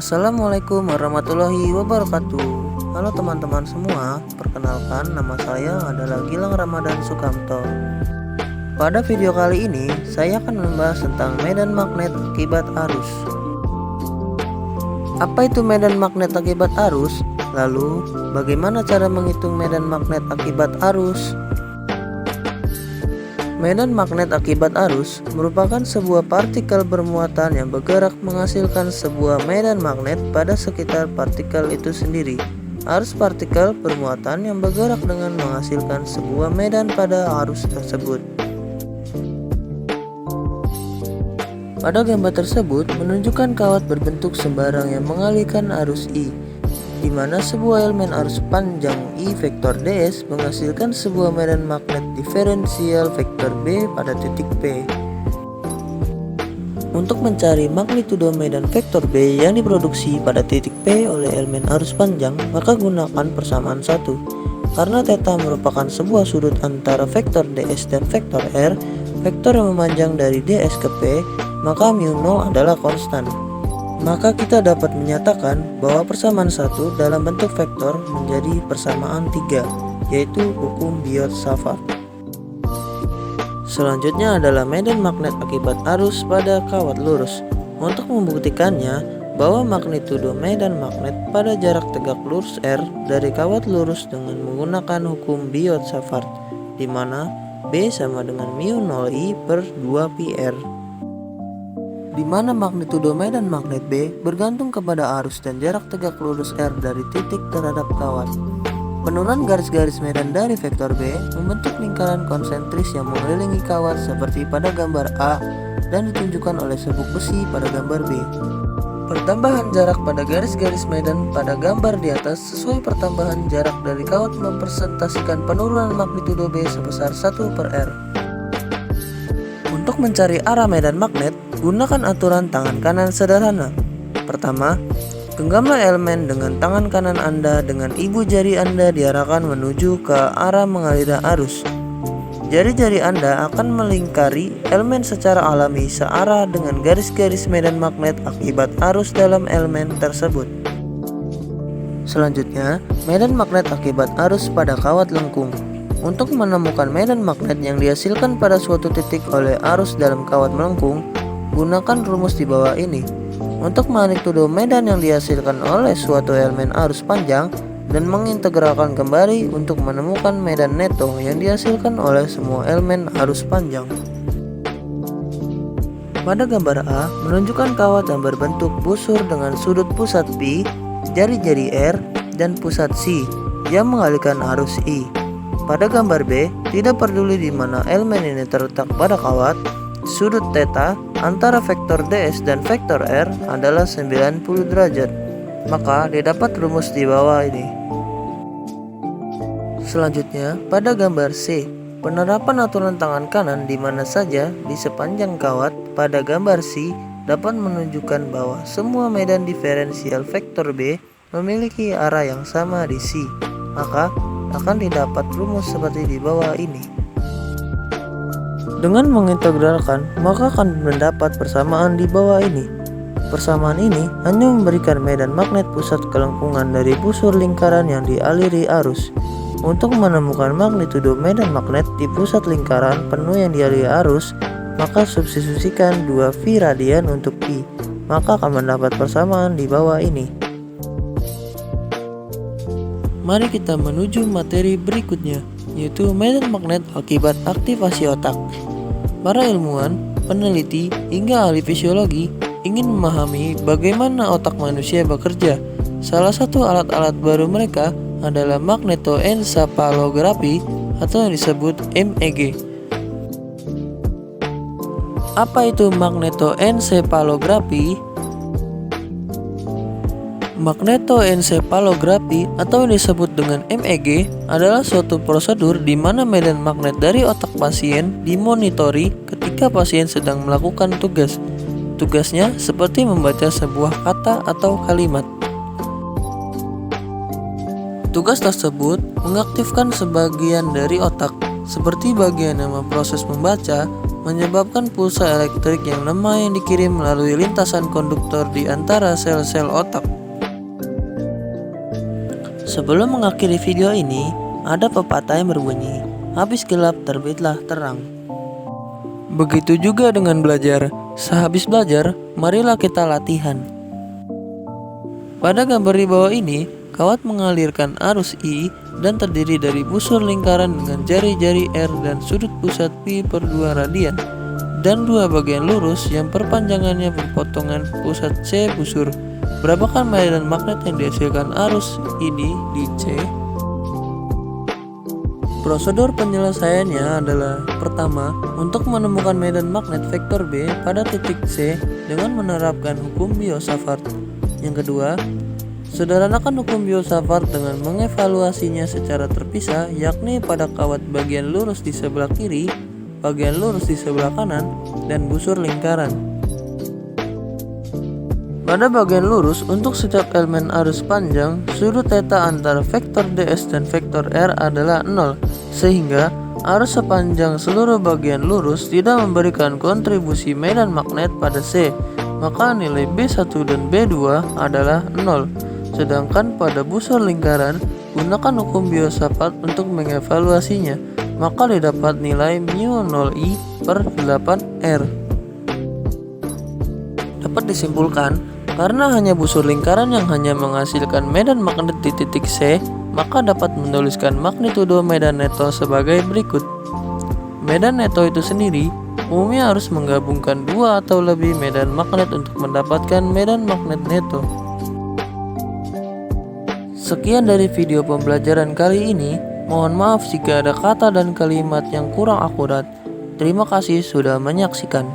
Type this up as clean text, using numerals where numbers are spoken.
Assalamualaikum warahmatullahi wabarakatuh. Halo teman-teman semua, perkenalkan nama saya adalah Gilang Ramadan Sukamto. Pada video kali ini, saya akan membahas tentang medan magnet akibat arus. Apa itu medan magnet akibat arus? Lalu, bagaimana cara menghitung medan magnet akibat arus? Medan magnet akibat arus merupakan sebuah partikel bermuatan yang bergerak menghasilkan sebuah medan magnet pada sekitar partikel itu sendiri. Arus partikel bermuatan yang bergerak dengan menghasilkan sebuah medan pada arus tersebut. Pada gambar tersebut menunjukkan kawat berbentuk sembarang yang mengalihkan arus I, di mana sebuah elemen arus panjang I vektor ds menghasilkan sebuah medan magnet diferensial vektor B pada titik P. Untuk mencari magnitudo medan vektor B yang diproduksi pada titik P oleh elemen arus panjang, maka gunakan persamaan 1. Karena theta merupakan sebuah sudut antara vektor ds dan vektor r, vektor yang memanjang dari ds ke P, maka μ0 adalah konstan. Maka kita dapat menyatakan bahwa persamaan 1 dalam bentuk vektor menjadi persamaan 3, yaitu hukum Biot-Savart. Selanjutnya adalah medan magnet akibat arus pada kawat lurus. Untuk membuktikannya bahwa magnitudo medan magnet pada jarak tegak lurus R dari kawat lurus dengan menggunakan hukum Biot-Savart, di mana B sama dengan μ0I per 2πr. Di mana magnitudo medan magnet B bergantung kepada arus dan jarak tegak lurus R dari titik terhadap kawat. Penurunan garis-garis medan dari vektor B membentuk lingkaran konsentris yang mengelilingi kawat seperti pada gambar A dan ditunjukkan oleh serbuk besi pada gambar B. Pertambahan jarak pada garis-garis medan pada gambar di atas sesuai pertambahan jarak dari kawat mempresentasikan penurunan magnitudo B sebesar 1 per R. Untuk mencari arah medan magnet, gunakan aturan tangan kanan sederhana. Pertama, genggamlah elemen dengan tangan kanan Anda dengan ibu jari Anda diarahkan menuju ke arah mengalirnya arus. Jari-jari Anda akan melingkari elemen secara alami searah dengan garis-garis medan magnet akibat arus dalam elemen tersebut. Selanjutnya, medan magnet akibat arus pada kawat lengkung. Untuk menemukan medan magnet yang dihasilkan pada suatu titik oleh arus dalam kawat melengkung, gunakan rumus di bawah ini. Untuk magnitudo medan yang dihasilkan oleh suatu elemen arus panjang dan mengintegralkan kembali untuk menemukan medan neto yang dihasilkan oleh semua elemen arus panjang. Pada gambar A menunjukkan kawat yang berbentuk busur dengan sudut pusat P, jari-jari R, dan pusat C yang mengalihkan arus I. Pada gambar B, tidak peduli di mana elemen ini terletak pada kawat, sudut theta antara vektor ds dan vektor r adalah 90 derajat. Maka didapat rumus di bawah ini. Selanjutnya, pada gambar C, penerapan aturan tangan kanan di mana saja di sepanjang kawat pada gambar C dapat menunjukkan bahwa semua medan diferensial vektor B memiliki arah yang sama di C. Maka akan didapat rumus seperti di bawah ini. Dengan mengintegralkan, maka akan mendapat persamaan di bawah ini. Persamaan ini hanya memberikan medan magnet pusat kelengkungan dari busur lingkaran yang dialiri arus. Untuk menemukan magnitudo medan magnet di pusat lingkaran penuh yang dialiri arus, maka substitusikan 2V radian untuk I, maka akan mendapat persamaan di bawah ini. Mari kita menuju materi berikutnya, yaitu medan magnet akibat aktivasi otak. Para ilmuwan, peneliti, hingga ahli fisiologi ingin memahami bagaimana otak manusia bekerja. Salah satu alat-alat baru mereka adalah magnetoencephalography atau yang disebut MEG. Apa itu magnetoencephalography? Magnetoencephalography atau yang disebut dengan MEG adalah suatu prosedur di mana medan magnet dari otak pasien dimonitori ketika pasien sedang melakukan tugas. Tugasnya seperti membaca sebuah kata atau kalimat. Tugas tersebut mengaktifkan sebagian dari otak, seperti bagian yang memproses membaca, menyebabkan pulsa elektrik yang lemah yang dikirim melalui lintasan konduktor di antara sel-sel otak. Sebelum mengakhiri video ini, ada pepatah yang berbunyi, habis gelap terbitlah terang. Begitu juga dengan belajar, sehabis belajar, marilah kita latihan. Pada gambar di bawah ini, kawat mengalirkan arus I dan terdiri dari busur lingkaran dengan jari-jari R dan sudut pusat pi/2 radian, dan dua bagian lurus yang perpanjangannya berpotongan pusat C busur. Berapakah medan magnet yang dihasilkan arus ini di C? Prosedur penyelesaiannya adalah: pertama, untuk menemukan medan magnet vektor B pada titik C dengan menerapkan hukum Biot-Savart. Yang kedua, sederhanakan hukum Biot-Savart dengan mengevaluasinya secara terpisah, yakni pada kawat bagian lurus di sebelah kiri, bagian lurus di sebelah kanan, dan busur lingkaran. Pada bagian lurus, untuk setiap elemen arus panjang, sudut theta antara vektor ds dan vektor r adalah 0, sehingga arus sepanjang seluruh bagian lurus tidak memberikan kontribusi medan magnet pada C, maka nilai B1 dan B2 adalah 0. Sedangkan pada busur lingkaran, gunakan hukum Biot-Savart untuk mengevaluasinya, maka didapat nilai μ0I/8R. Dapat disimpulkan, karena hanya busur lingkaran yang hanya menghasilkan medan magnet di titik C, maka dapat menuliskan magnitudo medan neto sebagai berikut. Medan neto itu sendiri umumnya harus menggabungkan dua atau lebih medan magnet untuk mendapatkan medan magnet neto. Sekian dari video pembelajaran kali ini. Mohon maaf jika ada kata dan kalimat yang kurang akurat. Terima kasih sudah menyaksikan.